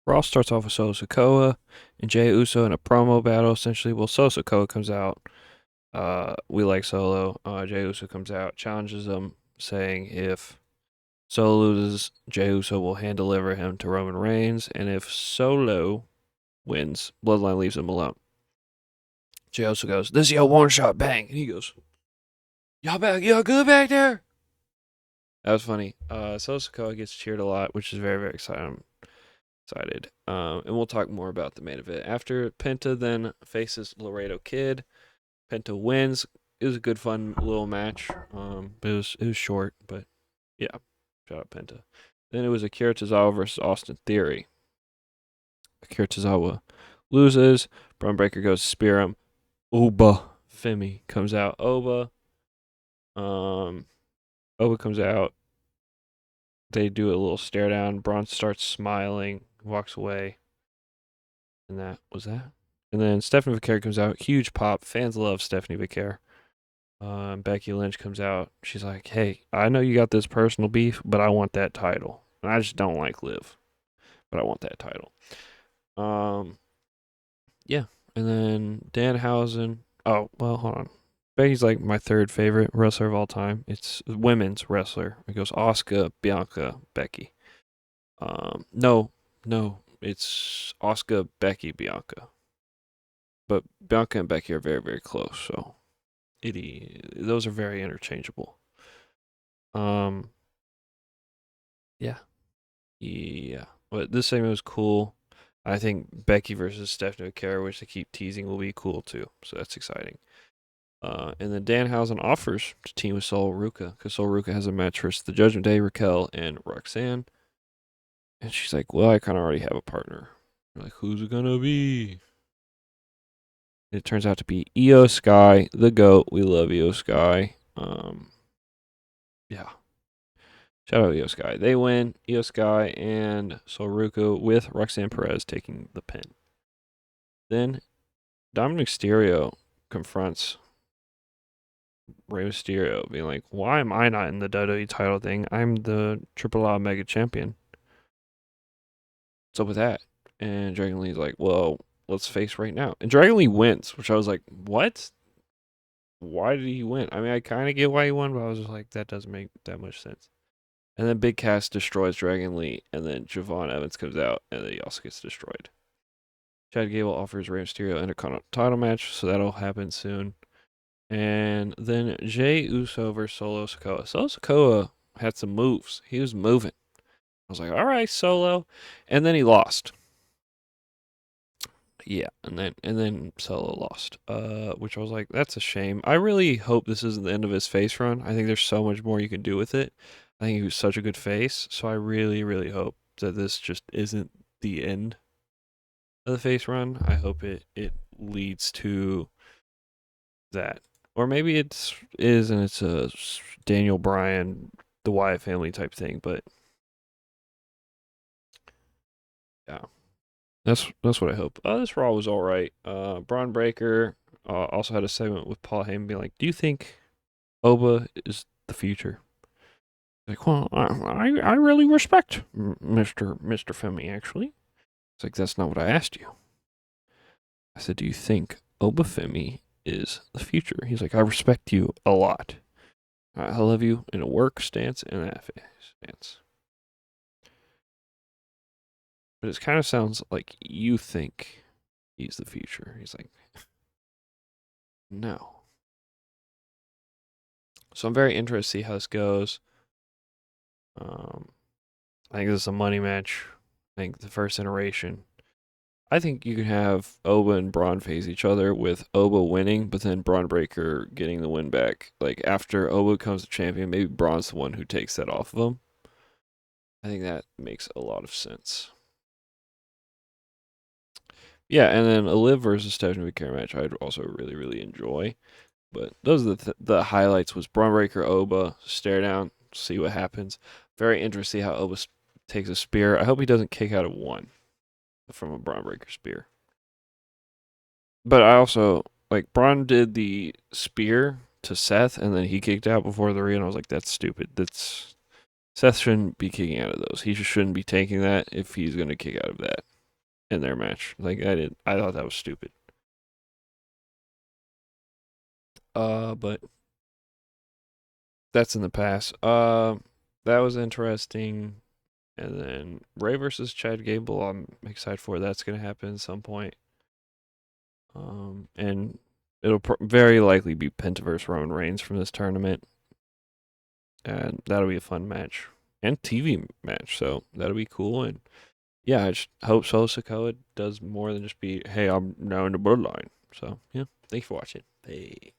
Raw starts off with Solo Sikoa and Jey Uso in a promo battle. Essentially, well, Solo Sikoa comes out. We like Solo. Jey Uso comes out, challenges him, saying if Solo loses, Jey Uso will hand deliver him to Roman Reigns, and if Solo wins, Bloodline leaves him alone. Jey Uso goes, "This is your one shot, bang," and he goes, y'all good back there?" That was funny. Solo Sikoa gets cheered a lot, which is very, very exciting. I'm excited. And we'll talk more about the main event after. Penta then faces Laredo Kid. Penta wins. It was a good, fun little match. But it was short, but yeah, shout out Penta. Then it was Akira Tozawa versus Austin Theory. Akira Tozawa loses. Braun Breaker goes to spear him. Oba Femi comes out. Um, Oba comes out. They do a little stare down. Braun starts smiling, walks away, and that was that. And then Stephanie Vaquer comes out. Huge pop. Fans love Stephanie Vaquer. Becky Lynch comes out. She's like, "Hey, I know you got this personal beef, but I want that title. And I just don't like Liv, but I want that title." Um, yeah. And then Danhausen. Oh, well, hold on. Becky's like my third favorite wrestler of all time. It's women's wrestler. It goes Asuka, Bianca, Becky. No, it's Asuka, Becky, Bianca. But Bianca and Becky are very, very close, so those are very interchangeable. Um, yeah, yeah. But this segment was cool. I think Becky versus Stephanie McCare, which they keep teasing, will be cool too. So that's exciting. And then Danhausen offers to team with Sol Ruka because Sol Ruka has a match versus the Judgment Day, Raquel, and Roxanne. And she's like, "Well, I kind of already have a partner." We're like, "Who's it gonna be?" It turns out to be Io Sky, the GOAT. We love Io Sky. Yeah. Shout out Io Sky. They win. Io Sky and Soruka with Roxanne Perez taking the pin. Then Dominic Mysterio confronts Rey Mysterio, being like, "Why am I not in the WWE title thing? I'm the Triple A Mega Champion. What's up with that?" And Dragon Lee's like, "Well, let's face right now." And Dragon Lee wins, which I was like, "What? Why did he win?" I mean, I kind of get why he won, but I was just like, that doesn't make that much sense. And then Big Cass destroys Dragon Lee, and then Javon Evans comes out, and then he also gets destroyed. Chad Gable offers Rey Mysterio Intercontinental title match, so that'll happen soon. And then Jey Uso versus Solo Sikoa. Solo Sikoa had some moves. He was moving. I was like, all right, Solo. And then he lost. Yeah, and then Solo lost. Which I was like, that's a shame. I really hope this isn't the end of his face run. I think there's so much more you can do with it. I think he was such a good face, so I really, really hope that this just isn't the end of the face run. I hope it leads to that, or maybe it's is and it's a Daniel Bryan, the Wyatt family type thing. But yeah, that's what I hope. This Raw was all right. Braun Breaker also had a segment with Paul Heyman being like, "Do you think Oba is the future?" Like, well, I really respect Mister Femi. Actually, it's like that's not what I asked you. I said, "Do you think Oba Femi is the future?" He's like, "I respect you a lot. I love you in a work stance and a stance." But it kind of sounds like you think he's the future. He's like, no. So I'm very interested to see how this goes. Um, I think this is a money match. I think the first iteration. I think you can have Oba and Braun face each other with Oba winning, but then Braun Breaker getting the win back. Like after Oba becomes the champion, maybe Braun's the one who takes that off of him. I think that makes a lot of sense. Yeah, and then a Liv versus Stephanie McCare match I'd also really, really enjoy. But those are the highlights was Braun Breaker Oba, stare down, see what happens. Very interested to see how Oba takes a spear. I hope he doesn't kick out of one from a Braun Breaker spear. But I also like Braun did the spear to Seth and then he kicked out before the ring. I was like, that's stupid. That's Seth shouldn't be kicking out of those. He just shouldn't be taking that if he's gonna kick out of that. in their match. Like I thought that was stupid. But that's in the past. That was interesting. And then Ray versus Chad Gable, I'm excited for. That's gonna happen at some point. And it'll very likely be Penta versus Roman Reigns from this tournament, and that'll be a fun match and TV match. So that'll be cool. And yeah, I just hope Solo Sikoa does more than just be, hey, I'm now in the bloodline. So yeah, thanks for watching. Hey.